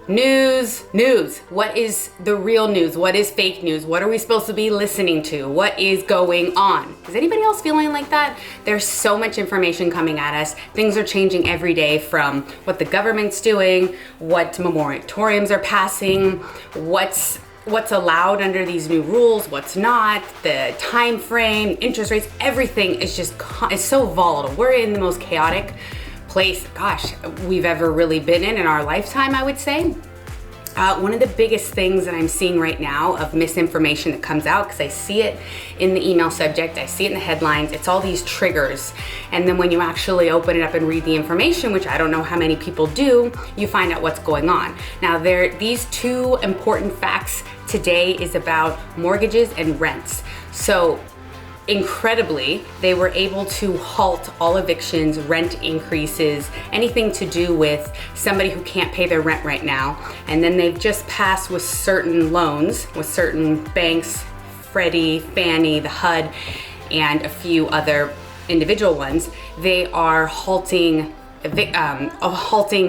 News. What is the real news? What is fake news? What are we supposed to be listening to? What is going on? Is anybody else feeling like that? There's so much information coming at us. Things are changing every day, from what the government's doing, what moratoriums are passing, what's allowed under these new rules, what's not, the time frame, interest rates, everything is just, it's so volatile. We're in the most chaotic place, we've ever really been in our lifetime, I would say. One of the biggest things that I'm seeing right now of misinformation that comes out, because I see it in the email subject, I see it in the headlines, it's all these triggers. And then when you actually open it up and read the information, which I don't know how many people do, you find out what's going on. Now, these two important facts today is about mortgages and rents. So incredibly, they were able to halt all evictions, rent increases, anything to do with somebody who can't pay their rent right now. And then they've just passed with certain loans, with certain banks, Freddie, Fannie, the HUD, and a few other individual ones. They are halting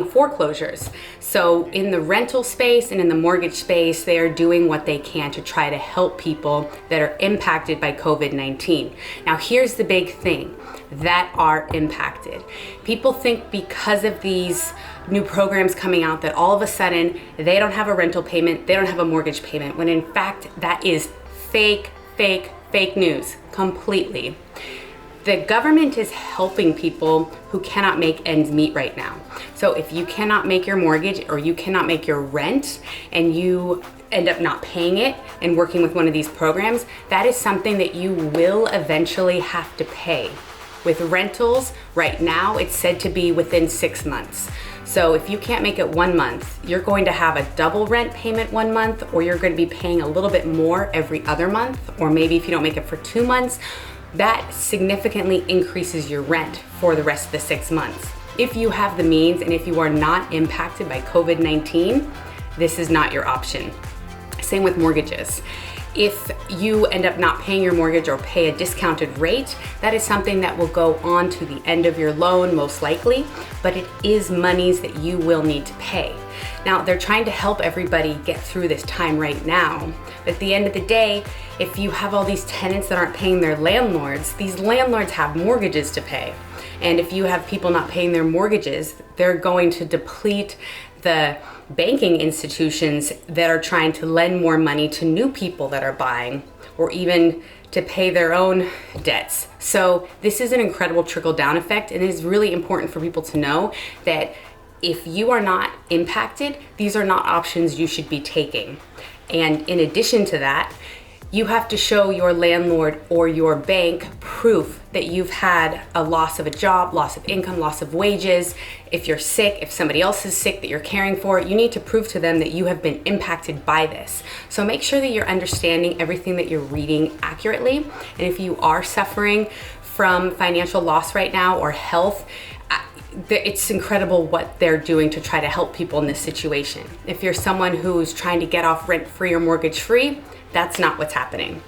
foreclosures. So in the rental space and in the mortgage space, they are doing what they can to try to help people that are impacted by COVID-19. Now, here's the big thing that are impacted. People think because of these new programs coming out that all of a sudden they don't have a rental payment, they don't have a mortgage payment, when in fact that is fake news completely. The government is helping people who cannot make ends meet right now. So if you cannot make your mortgage or you cannot make your rent and you end up not paying it and working with one of these programs, that is something that you will eventually have to pay. With rentals, right now, it's said to be within 6 months. So if you can't make it 1 month, you're going to have a double rent payment 1 month, or you're going to be paying a little bit more every other month, or maybe if you don't make it for 2 months, that significantly increases your rent for the rest of the 6 months. If you have the means and if you are not impacted by COVID-19, this is not your option. Same with mortgages. If you end up not paying your mortgage or pay a discounted rate, that is something that will go on to the end of your loan most likely, but it is monies that you will need to pay. Now, they're trying to help everybody get through this time right now, but at the end of the day, if you have all these tenants that aren't paying their landlords, these landlords have mortgages to pay. And if you have people not paying their mortgages, they're going to deplete the banking institutions that are trying to lend more money to new people that are buying, or even to pay their own debts. So this is an incredible trickle-down effect, and it is really important for people to know that if you are not impacted, these are not options you should be taking. And in addition to that, you have to show your landlord or your bank proof that you've had a loss of a job, loss of income, loss of wages. If you're sick, if somebody else is sick that you're caring for, you need to prove to them that you have been impacted by this. So make sure that you're understanding everything that you're reading accurately. And if you are suffering from financial loss right now or health, it's incredible what they're doing to try to help people in this situation. If you're someone who's trying to get off rent-free or mortgage-free, that's not what's happening.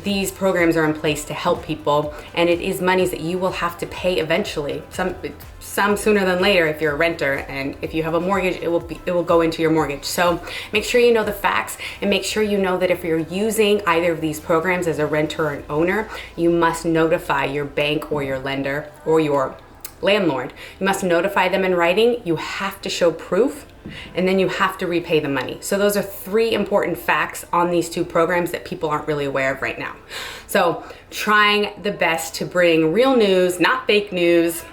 These programs are in place to help people, and it is monies that you will have to pay eventually. Some sooner than later if you're a renter, and if you have a mortgage, it will go into your mortgage. So make sure you know the facts, and make sure you know that if you're using either of these programs as a renter or an owner, you must notify your bank or your lender or your landlord. You must notify them in writing. You have to show proof, and then you have to repay the money. So those are 3 important facts on these 2 programs that people aren't really aware of right now. So trying the best to bring real news, not fake news,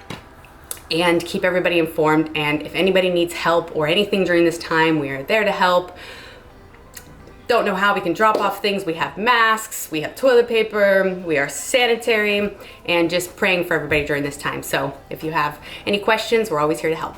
and keep everybody informed. And if anybody needs help or anything during this time, we are there to help. Don't know how we can drop off things. We have masks, we have toilet paper, we are sanitary, and just praying for everybody during this time. So if you have any questions, we're always here to help.